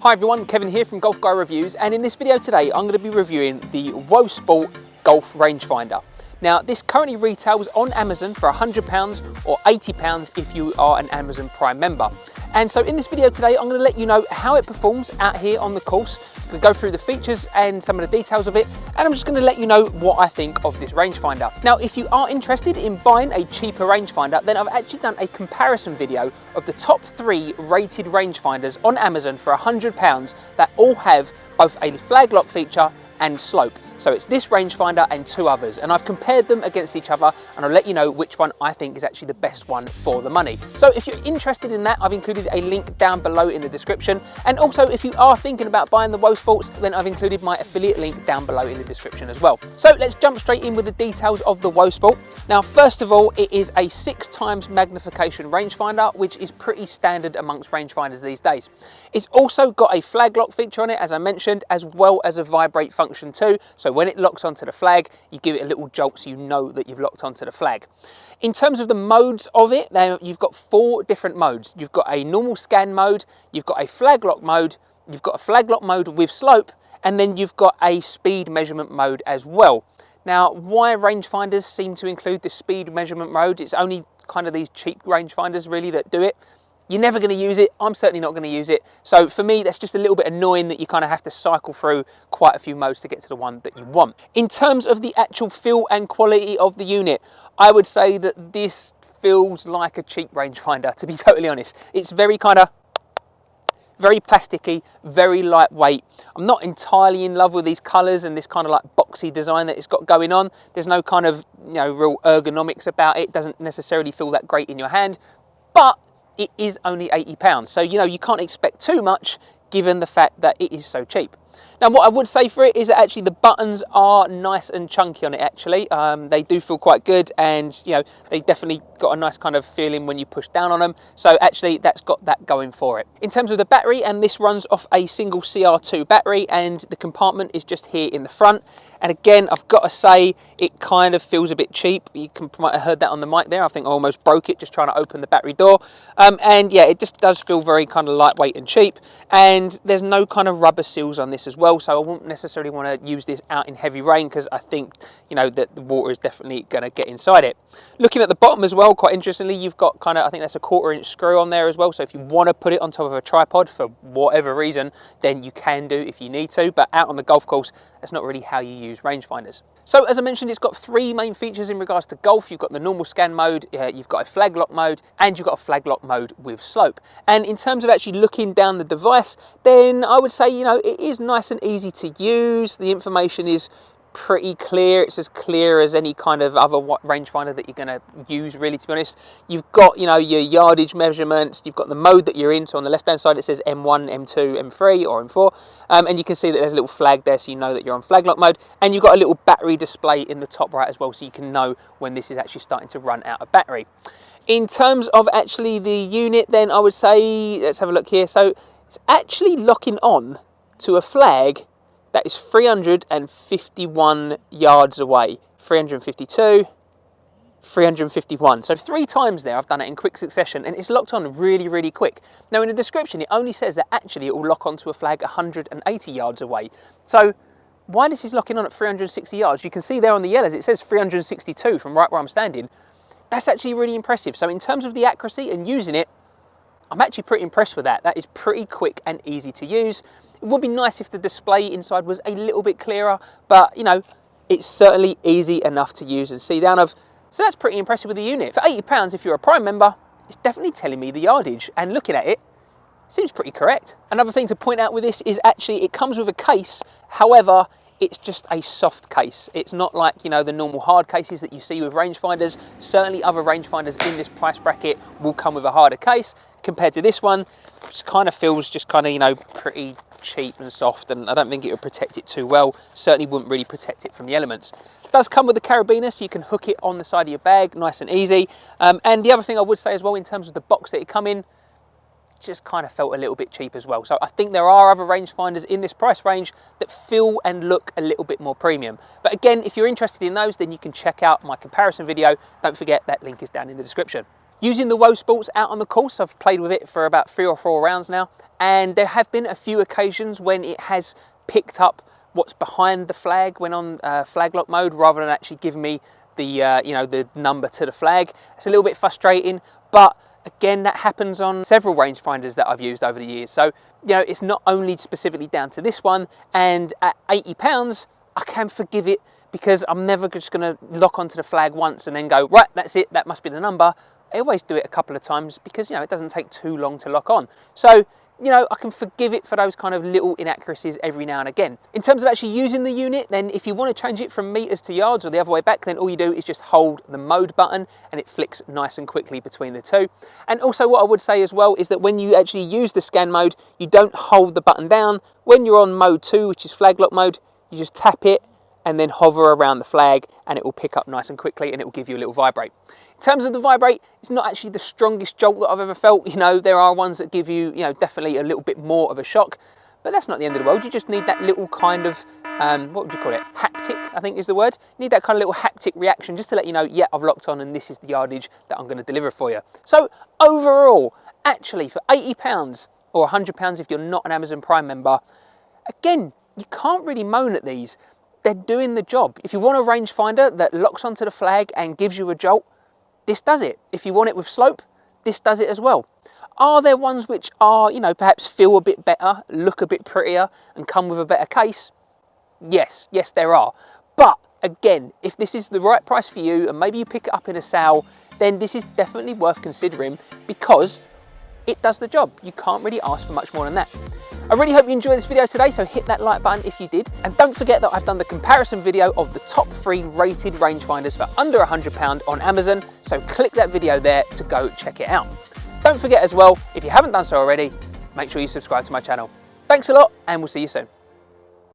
Hi everyone, Kevin here from Golf Guy Reviews, and in this video today I'm going to be reviewing the Wosports Golf Rangefinder. Now this currently retails on Amazon for £100 or £80 if you are an Amazon Prime member. And so in this video today I'm going to let you know how it performs out here on the course. I'm going to go through the features and some of the details of it, and I'm just going to let you know what I think of this rangefinder. Now if you are interested in buying a cheaper rangefinder, then I've actually done a comparison video of the top 3 rated rangefinders on Amazon for £100 that all have both a flag lock feature and slope. So it's this rangefinder and 2 others, and I've compared them against each other, and I'll let you know which one I think is actually the best one for the money. So if you're interested in that, I've included a link down below in the description, and also if you are thinking about buying the Wosports, then I've included my affiliate link down below in the description as well. So let's jump straight in with the details of the Wosport. Now first of all, it is a 6 times magnification rangefinder, which is pretty standard amongst rangefinders these days. It's also got a flag lock feature on it, as I mentioned, as well as a vibrate function too. So when it locks onto the flag, you give it a little jolt so you know that you've locked onto the flag. In terms of the modes of it, you've got 4 different modes. You've got a normal scan mode, you've got a flag lock mode, you've got a flag lock mode with slope, and then you've got a speed measurement mode as well. Now, why rangefinders seem to include the speed measurement mode? It's only kind of these cheap rangefinders really that do it. You're never going to use it. I'm certainly not going to use it. So for me, that's just a little bit annoying that you kind of have to cycle through quite a few modes to get to the one that you want. In terms of the actual feel and quality of the unit, I would say that this feels like a cheap rangefinder, to be totally honest. It's very plasticky, very lightweight. I'm not entirely in love with these colours and this kind of like boxy design that it's got going on. There's no kind of, real ergonomics about it. It doesn't necessarily feel that great in your hand, but it is only £80. So, you can't expect too much given the fact that it is so cheap. Now, what I would say for it is that actually the buttons are nice and chunky on it, actually. They do feel quite good, and, they definitely got a nice kind of feeling when you push down on them. So actually that's got that going for it. In terms of the battery, and this runs off a single CR2 battery, and the compartment is just here in the front. And again, I've got to say, it kind of feels a bit cheap. You might have heard that on the mic there. I think I almost broke it just trying to open the battery door. And yeah, it just does feel very kind of lightweight and cheap. And there's no kind of rubber seals on this as well. So I wouldn't necessarily want to use this out in heavy rain, because I think, that the water is definitely going to get inside it. Looking at the bottom as well, quite interestingly, you've got kind of, I think that's a 1/4 inch screw on there as well. So if you want to put it on top of a tripod for whatever reason, then you can do if you need to. But out on the golf course, that's not really how you use rangefinders. So as I mentioned, it's got 3 main features in regards to golf. You've got the normal scan mode, you've got a flag lock mode, and you've got a flag lock mode with slope. And in terms of actually looking down the device, then I would say, it is nice and easy to use. The information is pretty clear. It's as clear as any kind of other rangefinder that you're going to use, really, to be honest. You've got, your yardage measurements, you've got the mode that you're in. So on the left hand side it says M1, M2, M3 or M4, and you can see that there's a little flag there, so you know that you're on flag lock mode. And you've got a little battery display in the top right as well, so you can know when this is actually starting to run out of battery. In terms of actually the unit, then I would say, let's have a look here. So it's actually locking on to a flag that is 351 yards away. 352, 351. So 3 times there I've done it in quick succession, and it's locked on really, really quick. Now in the description it only says that actually it will lock onto a flag 180 yards away. So why this is locking on at 360 yards? You can see there on the yellows it says 362 from right where I'm standing. That's actually really impressive. So in terms of the accuracy and using it, I'm actually pretty impressed with that. That is pretty quick and easy to use. It would be nice if the display inside was a little bit clearer, but it's certainly easy enough to use and see down of. So that's pretty impressive with the unit. For £80, if you're a Prime member, it's definitely telling me the yardage, and looking at it, seems pretty correct. Another thing to point out with this is actually it comes with a case. However, it's just a soft case. It's not like, the normal hard cases that you see with rangefinders. Certainly other rangefinders in this price bracket will come with a harder case. Compared to this one, it kind of feels just kind of, pretty cheap and soft, and I don't think it would protect it too well. Certainly wouldn't really protect it from the elements. It does come with a carabiner, so you can hook it on the side of your bag, nice and easy. And the other thing I would say as well, in terms of the box that it come in, just kind of felt a little bit cheap as well. So I think there are other rangefinders in this price range that feel and look a little bit more premium. But again, if you're interested in those, then you can check out my comparison video. Don't forget that link is down in the description. Using the Wosports out on the course, I've played with it for about 3 or 4 rounds now, and there have been a few occasions when it has picked up what's behind the flag when on flag lock mode, rather than actually giving me the you know, the number to the flag. It's a little bit frustrating, but again, that happens on several rangefinders that I've used over the years. So, you know, it's not only specifically down to this one, and at £80, I can forgive it because I'm never just going to lock onto the flag once and then go, right, that's it, that must be the number. I always do it a couple of times because, you know, it doesn't take too long to lock on. So, you know, I can forgive it for those kind of little inaccuracies every now and again. In terms of actually using the unit, then if you want to change it from meters to yards or the other way back, then all you do is just hold the mode button and it flicks nice and quickly between the two. And also what I would say as well is that when you actually use the scan mode, you don't hold the button down. When you're on mode 2, which is flag lock mode, you just tap it and then hover around the flag and it will pick up nice and quickly and it will give you a little vibrate. In terms of the vibrate, it's not actually the strongest jolt that I've ever felt. You know, there are ones that give you, you know, definitely a little bit more of a shock, but that's not the end of the world. You just need that little kind of, what would you call it? Haptic, I think is the word. You need that kind of little haptic reaction just to let you know, yeah, I've locked on and this is the yardage that I'm going to deliver for you. So overall, actually for £80 or £100 if you're not an Amazon Prime member, again, you can't really moan at these. They're doing the job. If you want a rangefinder that locks onto the flag and gives you a jolt, this does it. If you want it with slope, this does it as well. Are there ones which are, you know, perhaps feel a bit better, look a bit prettier, and come with a better case? Yes, yes there are. But again, if this is the right price for you and maybe you pick it up in a sale, then this is definitely worth considering because it does the job. You can't really ask for much more than that. I really hope you enjoyed this video today, so hit that like button if you did. And don't forget that I've done the comparison video of the top 3 rated rangefinders for under £100 on Amazon, so click that video there to go check it out. Don't forget as well, if you haven't done so already, make sure you subscribe to my channel. Thanks a lot, and we'll see you soon.